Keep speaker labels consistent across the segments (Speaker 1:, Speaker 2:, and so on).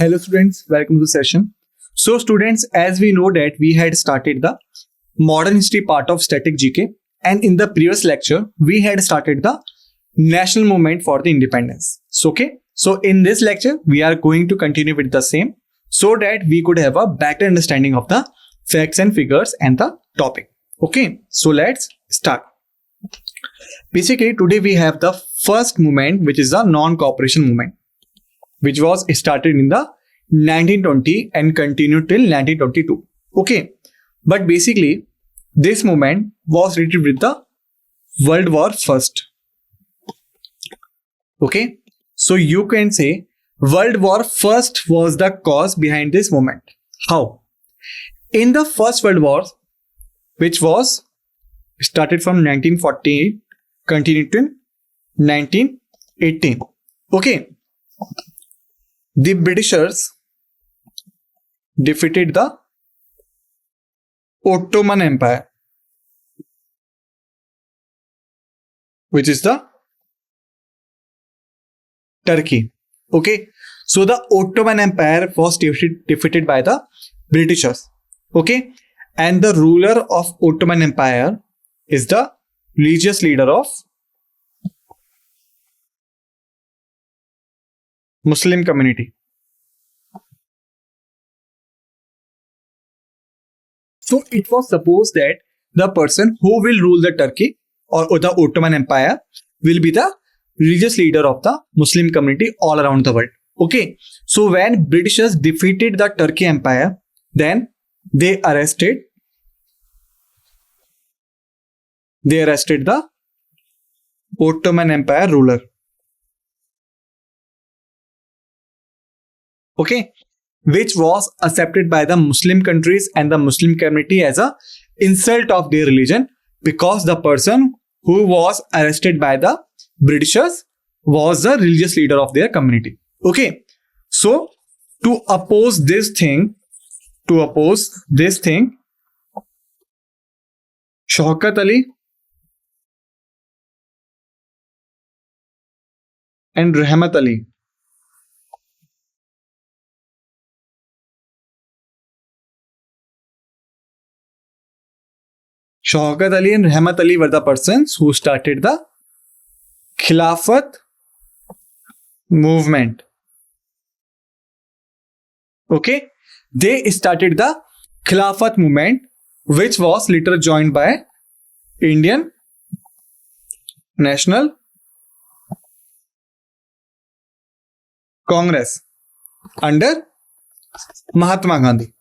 Speaker 1: Hello students, welcome to the session. So students, as we know that we had started the modern history part of static GK, and in the previous lecture we had started the national movement for the independence. So in this lecture we are going to continue with the same so that we could have a better understanding of the facts and figures and the topic. Okay, so let's start. Basically today we have the first movement, which is the non-cooperation movement, which was started in the 1920 and continued till 1922. Okay, but basically this movement was related with the World War First. Okay, so you can say World War First was the cause behind this movement. How? In the First World War, which was started from 1948, continued to 1918. Okay, the Britishers defeated the Ottoman Empire, which is the Turkey. Okay, so the Ottoman Empire was defeated by the Britishers. Okay, and the ruler of Ottoman Empire is the religious leader of Muslim community. So it was supposed that the person who will rule the Turkey or the Ottoman Empire will be the religious leader of the Muslim community all around the world. Okay, so when Britishers defeated the Turkey Empire, then they arrested the Ottoman Empire ruler. Okay, which was accepted by the Muslim countries and the Muslim community as a insult of their religion, because the person who was arrested by the Britishers was the religious leader of their community. Okay, so to oppose this thing, Shaukat Ali and Rahmat Ali and Rahmat Ali were the persons who started the Khilafat movement. Okay, they started the Khilafat movement, which was later joined by Indian National Congress under Mahatma Gandhi.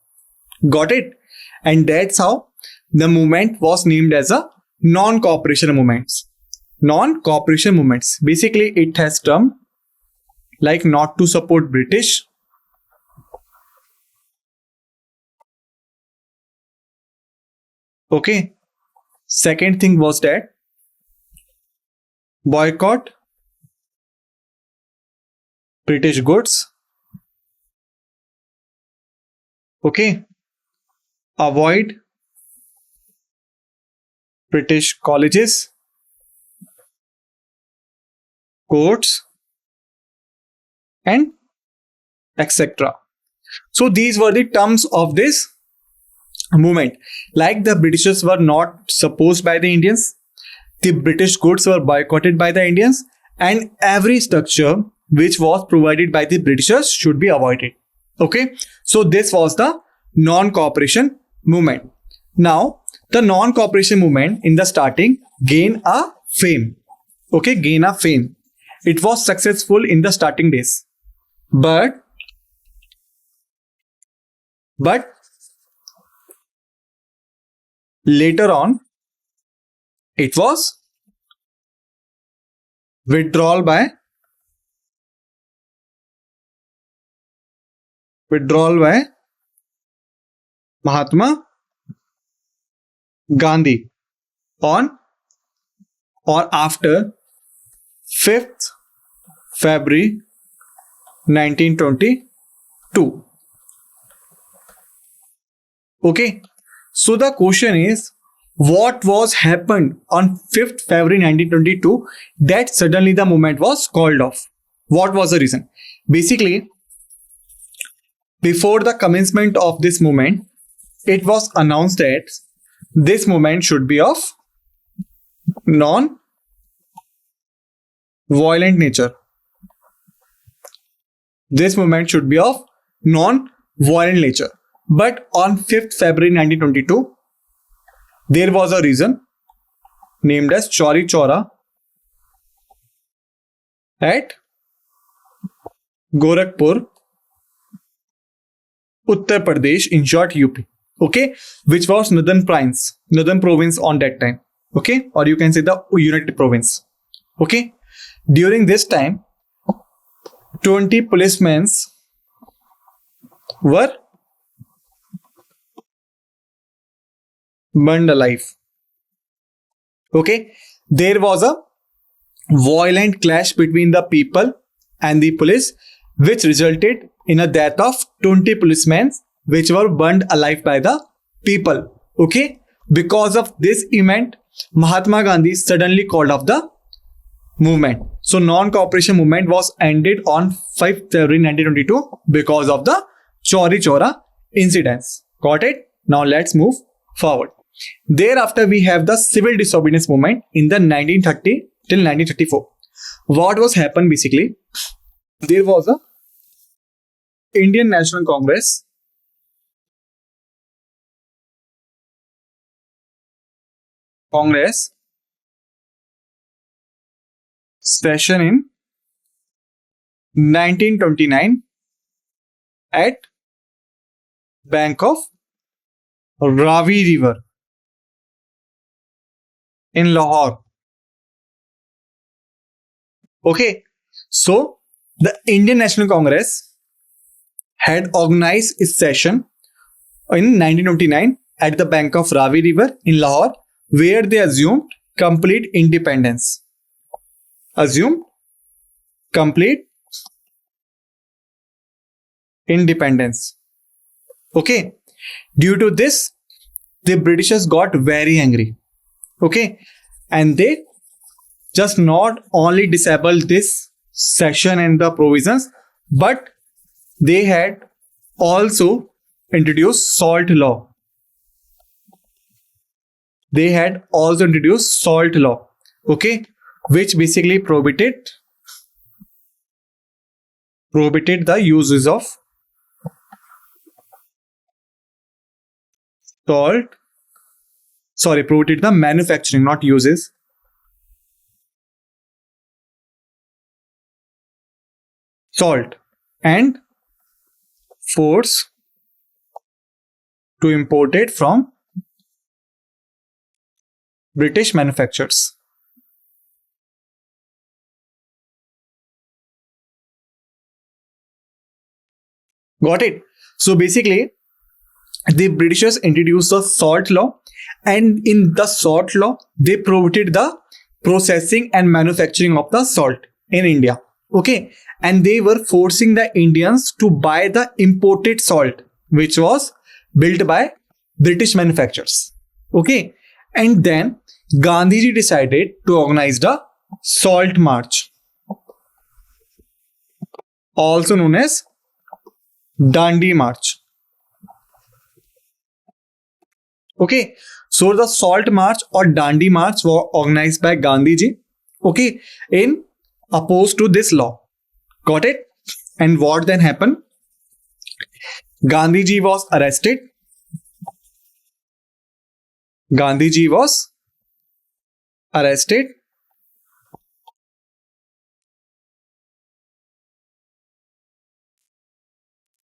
Speaker 1: Got it? And that's how the movement was named as a non-cooperation movements. Non-cooperation movements. Basically, it has term like not to support British, okay. Second thing was that boycott British goods, okay. Avoid British colleges, courts, and etc. So these were the terms of this movement. Like the Britishers were not supposed by the Indians, the British goods were boycotted by the Indians, and every structure which was provided by the Britishers should be avoided. Okay, so this was the non-cooperation movement. Now the non-cooperation movement in the starting gained a fame. Okay, gain a fame. It was successful in the starting days, but later on it was withdrawal by Mahatma Gandhi on or after 5th February 1922. Okay, so the question is, what was happened on 5th February 1922 that suddenly the movement was called off? What was the reason? Basically, before the commencement of this movement, it was announced that this movement should be of non-violent nature. This movement should be of non-violent nature. But on 5th February 1922, there was a reason named as Chauri Chaura at Gorakhpur, Uttar Pradesh, in short UP, okay, which was northern province on that time, okay, or you can say the United Province, okay. During this time, 20 policemen were burned alive, okay. There was a violent clash between the people and the police, which resulted in a death of 20 policemen, which were burned alive by the people, okay. Because of this event, Mahatma Gandhi suddenly called off the movement. So non-cooperation movement was ended on 5th February 1922 because of the Chauri Chaura incidents. Got it? Now let's move forward. Thereafter, we have the civil disobedience movement in the 1930 till 1934. What was happened basically? There was a Indian National Congress session in 1929 at bank of Ravi River in Lahore. Okay, so the Indian National Congress had organized its session in 1929 at the bank of Ravi River in Lahore, where they assumed complete independence. Okay. Due to this, the Britishers got very angry. Okay. And they just not only disabled this section and the provisions, but they had also introduced salt law. Okay, which basically prohibited the uses of salt. Sorry, prohibited the manufacturing, not uses. Salt and force to import it from British manufacturers. Got it? So basically, the Britishers introduced the salt law, and in the salt law, they prohibited the processing and manufacturing of the salt in India. Okay, and they were forcing the Indians to buy the imported salt, which was built by British manufacturers. Okay, and then Gandhiji decided to organize the Salt March, also known as Dandi March. Okay, so the Salt March or Dandi March were organized by Gandhiji, okay, in opposed to this law. Got it? And what then happened? Gandhiji was arrested.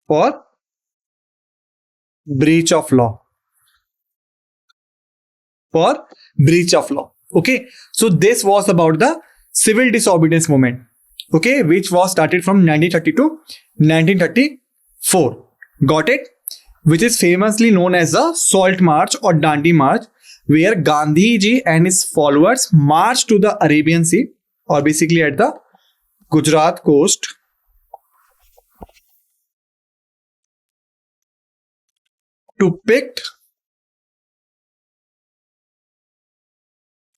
Speaker 1: For breach of law. Okay, so this was about the civil disobedience movement, okay, which was started from 1930 to 1934. Got it? Which is famously known as the Salt March or Dandi March, where Gandhiji and his followers marched to the Arabian Sea, or basically at the Gujarat coast, to pick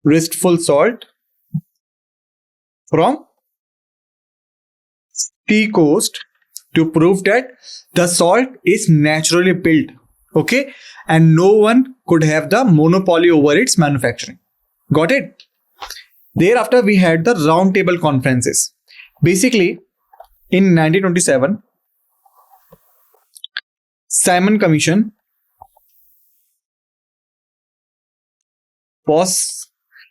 Speaker 1: wristful salt from sea coast to prove that the salt is naturally built, okay, and no one could have the monopoly over its manufacturing. Got it? Thereafter, we had the round table conferences. Basically, in 1927, Simon Commission was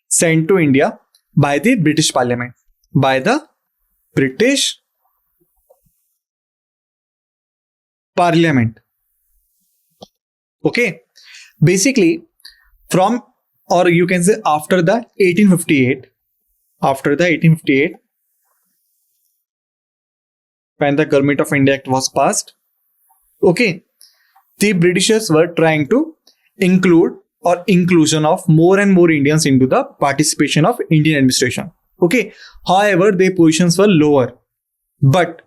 Speaker 1: sent to India by the British Parliament. By the British Parliament. Okay. Basically, from, or you can say after the 1858, when the Government of India Act was passed, okay, the Britishers were trying to include or inclusion of more and more Indians into the participation of Indian administration. Okay. However, their positions were lower. But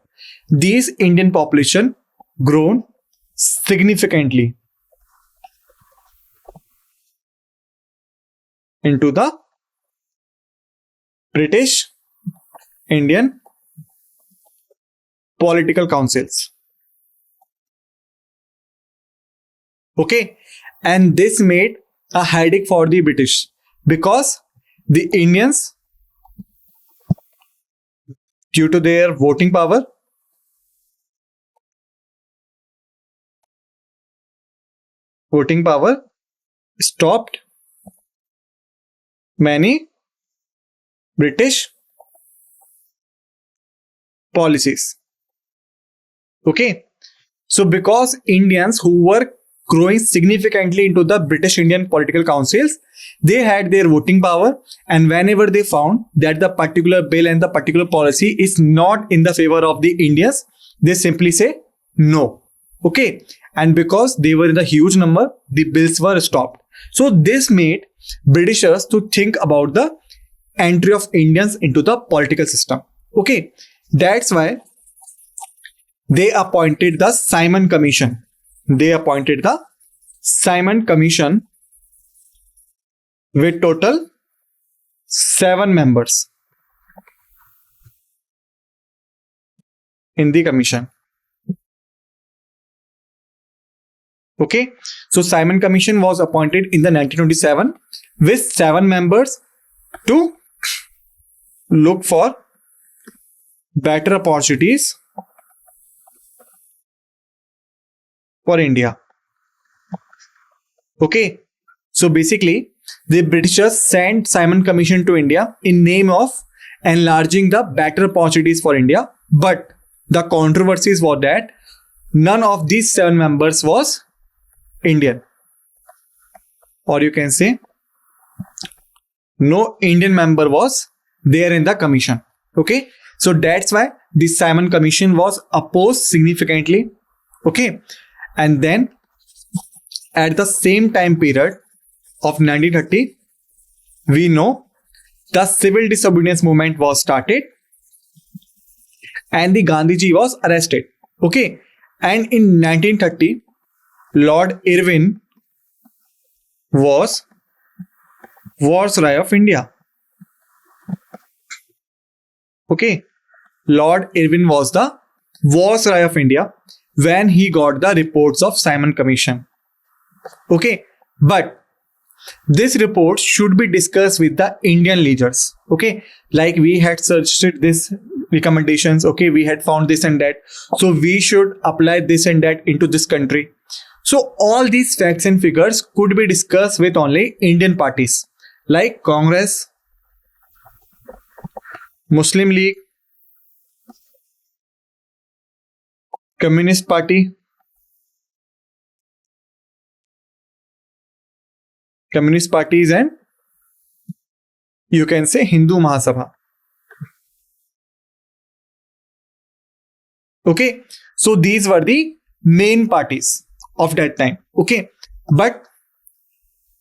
Speaker 1: these Indian population grown significantly into the British Indian political councils. Okay. And this made a headache for the British because the Indians, due to their voting power, stopped many British policies. Okay. So because Indians who were growing significantly into the British Indian political councils, they had their voting power, and whenever they found that the particular bill and the particular policy is not in the favor of the Indians, they simply say no. Okay. And because they were in a huge number, the bills were stopped. So this made Britishers to think about the entry of Indians into the political system. Okay. That's why they appointed the Simon Commission. With total 7 members in the commission. Okay. So Simon Commission was appointed in the 1927 with 7 members to look for better opportunities for India. Okay. So basically, the Britishers sent Simon Commission to India in name of enlarging the better opportunities for India. But the controversies were that none of these 7 members was Indian. Or you can say no Indian member was there in the commission. Okay. So that's why the Simon Commission was opposed significantly. Okay. And then at the same time period of 1930, we know the civil disobedience movement was started and the Gandhiji was arrested. Okay. And in 1930, Lord Irwin was Viceroy of India. Okay. Lord Irwin was the Viceroy of India when he got the reports of Simon Commission. Okay. But this report should be discussed with the Indian leaders. Okay. Like we had suggested this recommendations. Okay. We had found this and that. So we should apply this and that into this country. So all these facts and figures could be discussed with only Indian parties like Congress, Muslim League, Communist Party, Communist parties, and you can say Hindu Mahasabha. Okay. So these were the main parties of that time. Okay. But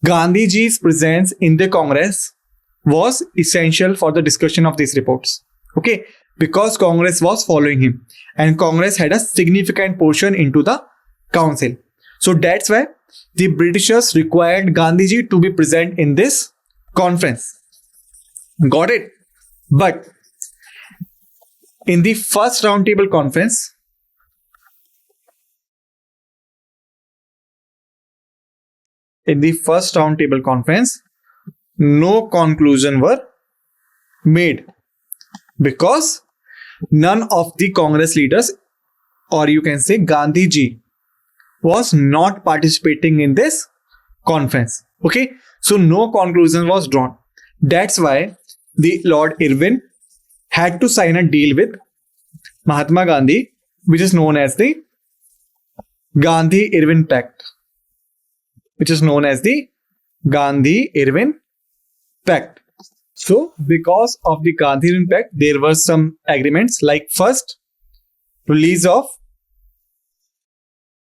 Speaker 1: Gandhiji's presence in the Congress was essential for the discussion of these reports. Okay. Because Congress was following him and Congress had a significant portion into the council. So that's why the Britishers required Gandhiji to be present in this conference. Got it? But in the first roundtable conference, in the first roundtable conference, no conclusion were made because none of the Congress leaders, or you can say Gandhi ji, was not participating in this conference. Okay, so no conclusion was drawn. That's why the Lord Irwin had to sign a deal with Mahatma Gandhi, which is known as the Gandhi-Irwin Pact. Which is known as the Gandhi-Irwin Pact. So, because of the Gandhi-Irwin Pact, there were some agreements like first, release of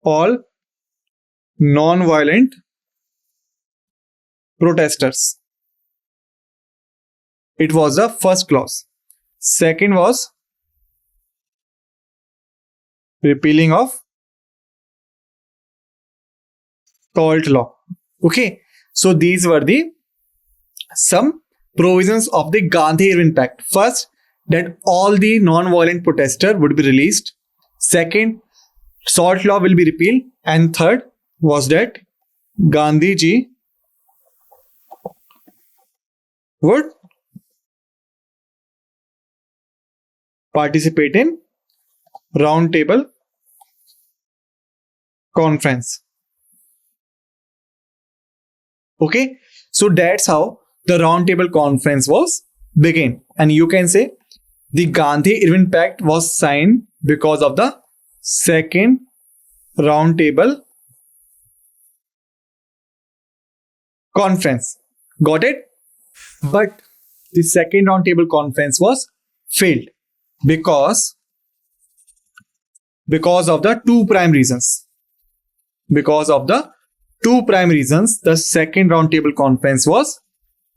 Speaker 1: all non-violent protesters. It was the first clause. Second was repealing of SALT law. Okay, so these were the some provisions of the Gandhi-Irwin Pact. First, that all the non-violent protesters would be released. Second, SALT law will be repealed. And third was that Gandhi ji would participate in roundtable conference. Okay, so that's how the roundtable conference was began. And you can say the Gandhi-Irwin Pact was signed because of the second roundtable conference. Got it? But the second roundtable conference was failed because of the two prime reasons. Because of the two prime reasons, the second roundtable conference was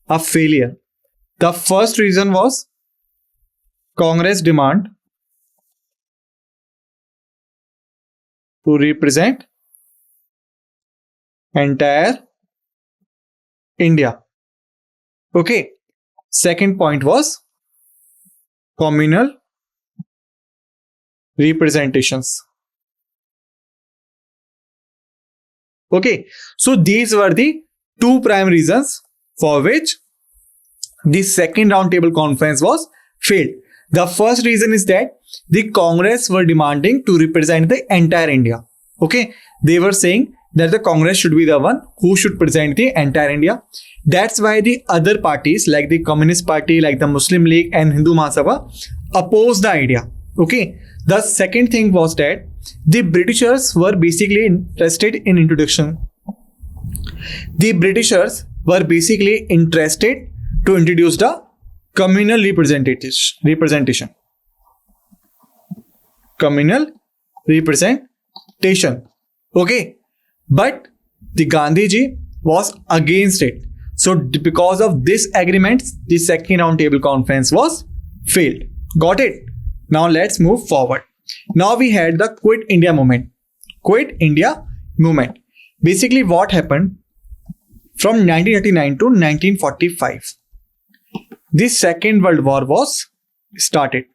Speaker 1: a failure. The first reason was Congress demand to represent entire India. Okay. Second point was communal representations. Okay, so these were the two prime reasons for which the second roundtable conference was failed. The first reason is that the Congress were demanding to represent the entire India. Okay, they were saying that the Congress should be the one who should present the entire India. That's why the other parties like the Communist Party, like the Muslim League and Hindu Mahasabha opposed the idea. Okay, the second thing was that the Britishers were basically interested in introduction. The Britishers were basically interested to introduce the communal representation. Communal representation. Okay, but the Gandhiji was against it. So because of this agreement, the second roundtable conference was failed. Got it? Now let's move forward. Now we had the Quit India movement. Quit India movement. Basically what happened from 1939 to 1945. The Second World War was started.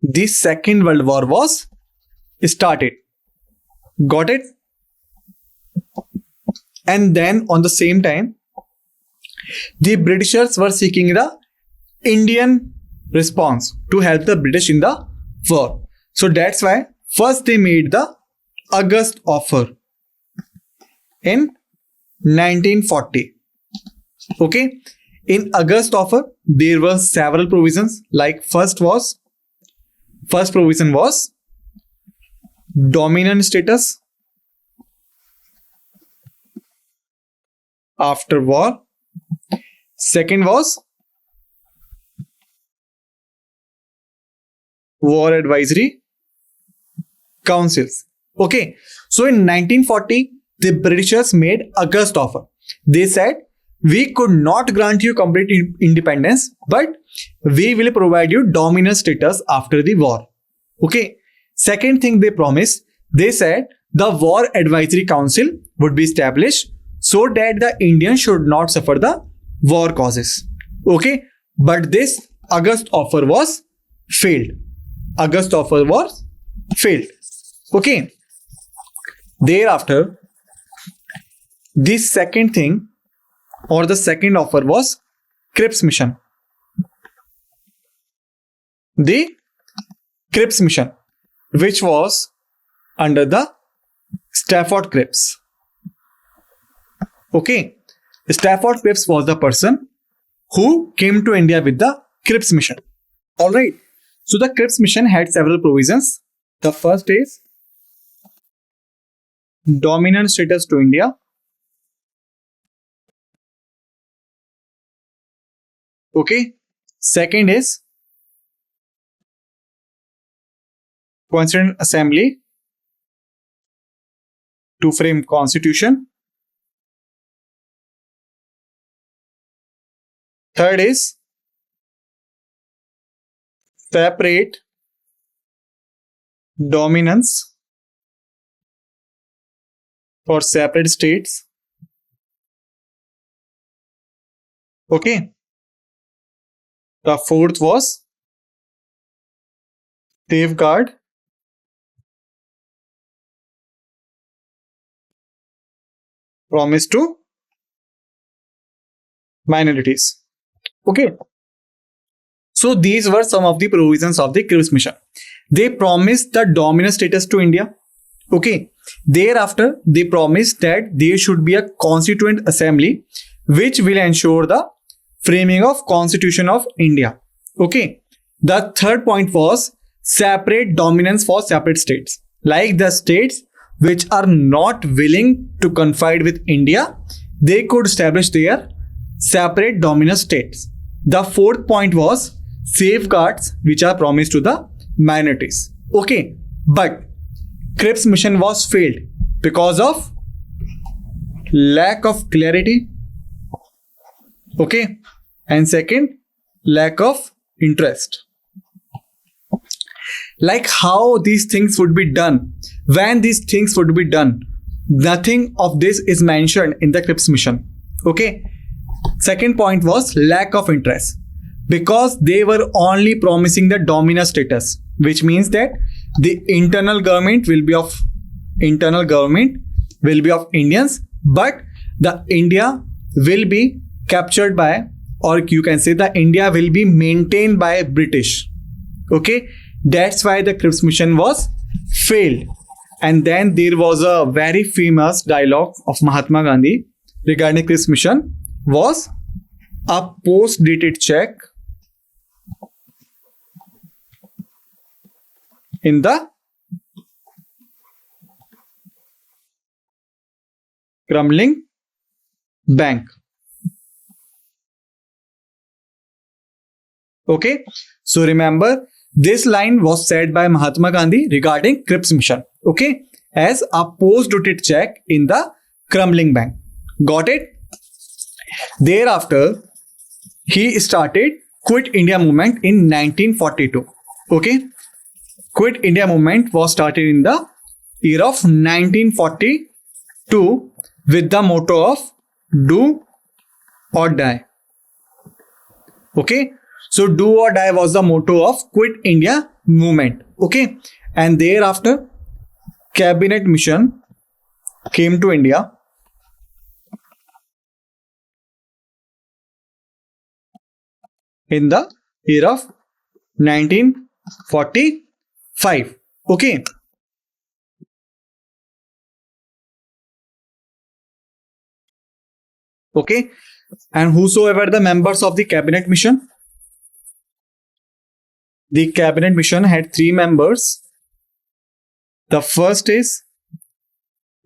Speaker 1: The Second World War was started. Got it? And then on the same time, the Britishers were seeking the Indian response to help the British in the war. So that's why first they made the August offer in 1940. Okay, in August offer there were several provisions. Like first provision was dominant status after war. Second was war advisory councils. Okay, so in 1940 the Britishers made August offer. They said we could not grant you complete independence, but we will provide you dominant status after the war. Okay, second thing they promised, they said the war advisory council would be established so that the Indians should not suffer the war causes. Okay, but this August offer was failed. August offer was failed. Okay, Thereafter, the second thing or the second offer was Cripps mission. The Cripps mission, which was under the Stafford Cripps. Okay, Stafford Cripps was the person who came to India with the Cripps mission. Alright, so the Cripps mission had several provisions. The first is dominant status to India. Okay, second is Constituent Assembly to frame constitution. Third is separate dominance for separate states. Okay. The fourth was safeguard promise to minorities. Okay. So these were some of the provisions of the Cripps mission. They promised the dominant status to India. Okay. Thereafter, they promised that there should be a constituent assembly which will ensure the framing of Constitution of India. Okay. The third point was separate dominance for separate states. Like the states which are not willing to confide with India, they could establish their separate dominant states. The fourth point was safeguards which are promised to the minorities. Okay. But Cripps mission was failed because of lack of clarity. Okay. And second, lack of interest. Like how these things would be done, when these things would be done, nothing of this is mentioned in the Cripps mission. Okay. Second point was lack of interest, because they were only promising the dominant status, which means that the internal government will be of Indians, but the India will be captured by, or you can say the India will be maintained by British. Okay, that's why the Cripps mission was failed. And then there was a very famous dialogue of Mahatma Gandhi regarding Cripps mission was a post-dated check in the crumbling bank. Okay, so remember this line was said by Mahatma Gandhi regarding Cripps mission. Okay, as a post-dated check in the crumbling bank. Got it? Thereafter, he started Quit India movement in 1942. Okay, Quit India movement was started in the year of 1942 with the motto of do or die. Okay, so do or die was the motto of Quit India movement. Okay, and thereafter cabinet mission came to India. In the year of 1945. Okay. Okay. And whosoever the members of the cabinet mission, the cabinet mission had 3 members. The first is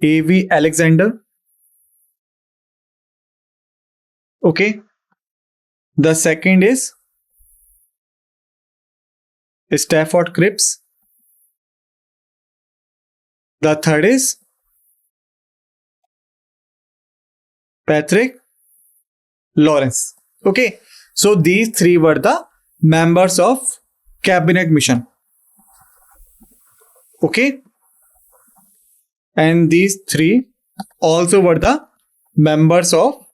Speaker 1: A.V. Alexander. Okay. The second is Stafford Cripps. The third is Patrick Lawrence. Okay. So these 3 were the members of cabinet mission. Okay. And these 3 also were the members of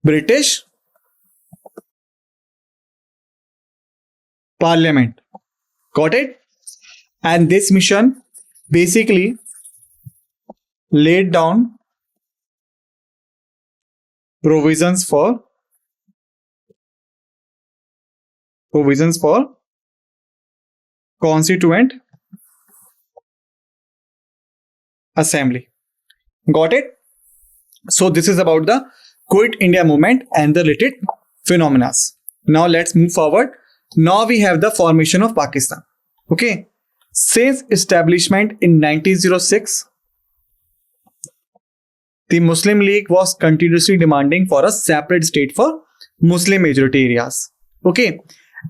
Speaker 1: British Parliament. Got it? And this mission basically laid down provisions for Constituent Assembly. Got it? So this is about the Quit India movement and the related phenomena. Now let's move forward. Now we have the formation of Pakistan. Okay. Since establishment in 1906, the Muslim League was continuously demanding for a separate state for Muslim majority areas. Okay.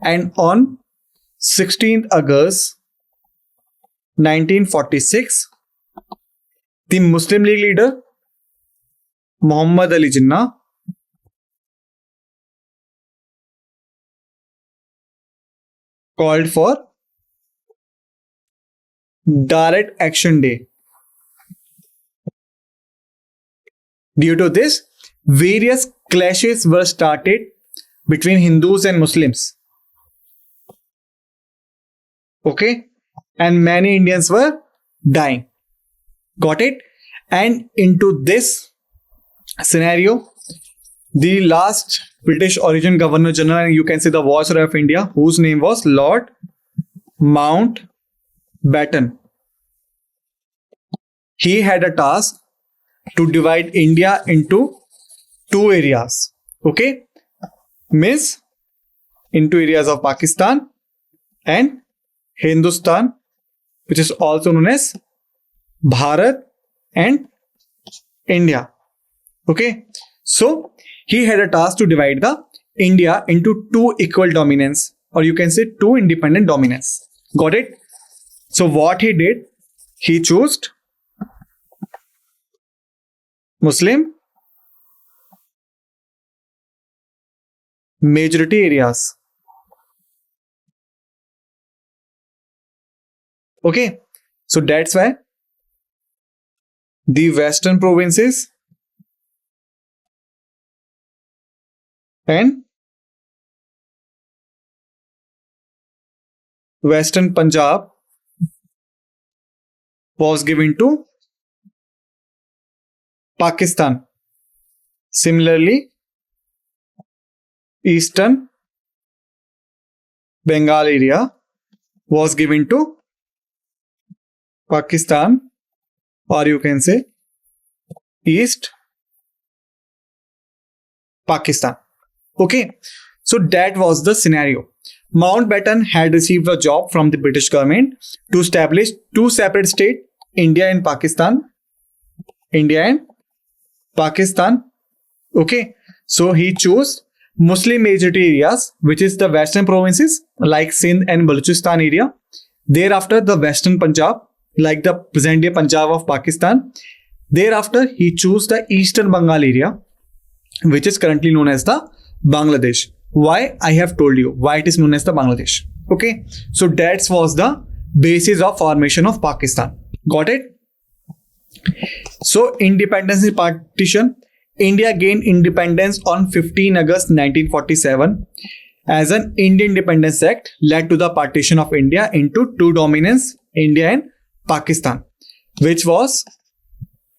Speaker 1: And on 16th August 1946, the Muslim League leader Muhammad Ali Jinnah called for Direct Action Day. Due to this, various clashes were started between Hindus and Muslims. Okay, and many Indians were dying. Got it? And into this scenario, the last British origin Governor General, and you can say the Viceroy of India, whose name was Lord Mountbatten, he had a task to divide India into two areas. Okay, means into areas of Pakistan and Hindustan, which is also known as Bharat and India. Okay, so he had a task to divide the India into two equal dominance, or you can say two independent dominance. Got it? So what he did, he chose Muslim majority areas. Okay, so that's why the western provinces and western Punjab was given to Pakistan. Similarly, eastern Bengal area was given to Pakistan, or you can say East Pakistan. Okay, so that was the scenario. Mountbatten had received a job from the British government to establish two separate states, India and Pakistan. Okay, so he chose Muslim majority areas, which is the western provinces like Sindh and Balochistan area. Thereafter, the western Punjab, like the present day Punjab of Pakistan. Thereafter, he chose the eastern Bengal area, which is currently known as the Bangladesh. Why? I have told you why it is known as the Bangladesh. Okay, so that was the basis of formation of Pakistan. Got it? So independence partition. India gained independence on 15 August 1947 as an Indian Independence Act led to the partition of India into two dominance, India and Pakistan, which was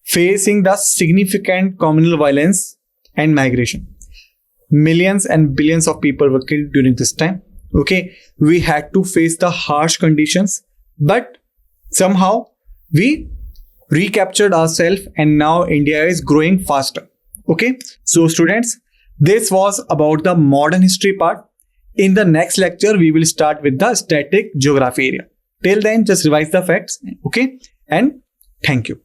Speaker 1: facing the significant communal violence and migration. Millions and billions of people were killed during this time. Okay, we had to face the harsh conditions, but somehow we recaptured ourselves and now India is growing faster. Okay, so students, this was about the modern history part. In the next lecture, we will start with the static geography area. Till then, just revise the facts. Okay, and thank you.